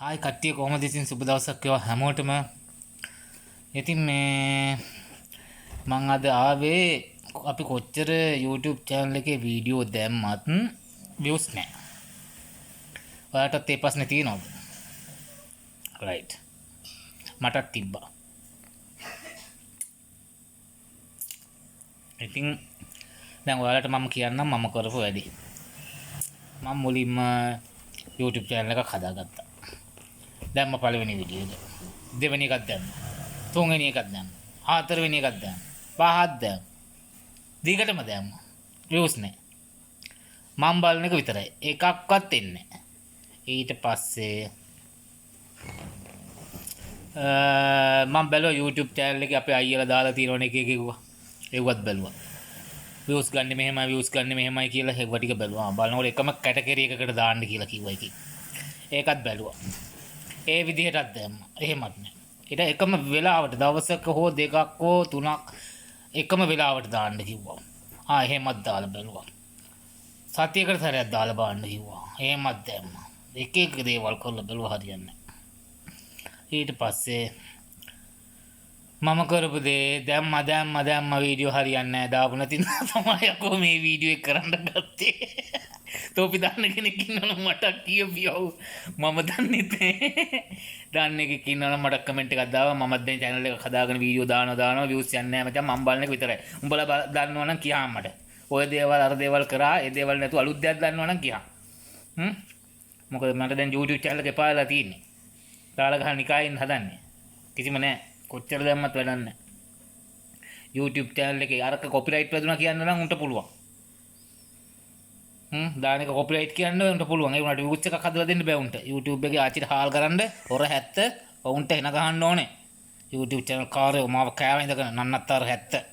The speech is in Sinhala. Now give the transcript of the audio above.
හායි කට්ටිය කොහොමද ඉතින් සුබ දවසක් වේවා හැමෝටම. ඉතින් මේ මං අද ආවේ අපි කොච්චර YouTube channel එකේ වීඩියෝ දැම්මත් views නැහැ. ඔයාලටත් ඒ ප්‍රශ්නේ තියෙනවද? right. මටත් තිබ්බා. ඉතින් දැන් ඔයාලට මම කියන්නම් මම කරපු වැඩි. මම මුලින්ම YouTube channel එකක් හදාගත්තා. දැම්ම පළවෙනි වීඩියෝ එක. දෙවෙනි එකක් දැම්ම. තුන්වෙනි එකක් දැම්ම. හතරවෙනි එකක් දැම්ම. පහක් දැම්ම. දිගටම දැම්ම. views නැහැ. මම බලන එක විතරයි. එකක්වත් එන්නේ නැහැ. ඊට පස්සේ මම බැලුවා YouTube channel එකේ අපේ අයියලා දාලා තියෙනවනේ එක එක කිව්වා. ඒවත් බැලුවා. views ගන්න මෙහෙමයි views ගන්න මෙහෙමයි කියලා ඒව ටික බැලුවා. බලනකොට එකම කැටගරි එකකට දාන්න කියලා කිව්වා එකේ. ඒකත් බැලුවා. ඒ විදිහටත් දැම්මා. එහෙමත් නෑ. ඊට එකම වෙලාවට දවසක හෝ දෙකක් හෝ තුනක් එකම වෙලාවට දාන්න කිව්වා. එහෙමත් දාලා බැලුවා. සතියකට සැරයක් දාලා බලන්න කිව්වා. එහෙමත් දැම්මා. එක එක දේවල් කරලා බැලුවා හරියන්නේ නෑ. ඊට පස්සේ මම කරපු දේ දැම්ම වීඩියෝ හරියන්නේ නැහැ දාපු නැති තමයි අකෝ මේ වීඩියෝ එක කරන්න ගත්තේ. තෝපි දාන්න කෙනෙක් ඉන්නවනම් මට කියපියව මම දන්නේ නැහැ. දාන්න එකෙක් ඉන්නවනම් මට කමෙන්ට් එකක් දාවා මමත් දැන් channel එකක් හදාගෙන වීඩියෝ දානවා views යන්නේ නැහැ මචං මම බලන එක විතරයි. උඹලා දන්නවනම් කියහන් මට. ඔය දේවල් අර දේවල් කරා ඒ දේවල් නැතුව අලුත් දෙයක් දන්නවනම් කියහන්. මොකද මට දැන් YouTube channel එකේ පාලා තියෙන්නේ. දාලා ගහන නිකායෙන් හදන්නේ. කිසිම නැහැ. කොච්චර දැම්මත් වැඩක් නැහැ. YouTube channel එකේ අරක copyright වැදුනා කියන්න නම් උන්ට පුළුවන්. දාන එක copyright කියන්න උන්ට පුළුවන්. ඒ උනාට views එකක් හදලා දෙන්න බෑ උන්ට. YouTube එකේ ආච්චිට හාල් කරන්න හොර 70 උන්ට එන ගහන්න ඕනේ. YouTube channel කාර්යෝ මාව කෑව ඉඳගෙන නන්නත්තර 70.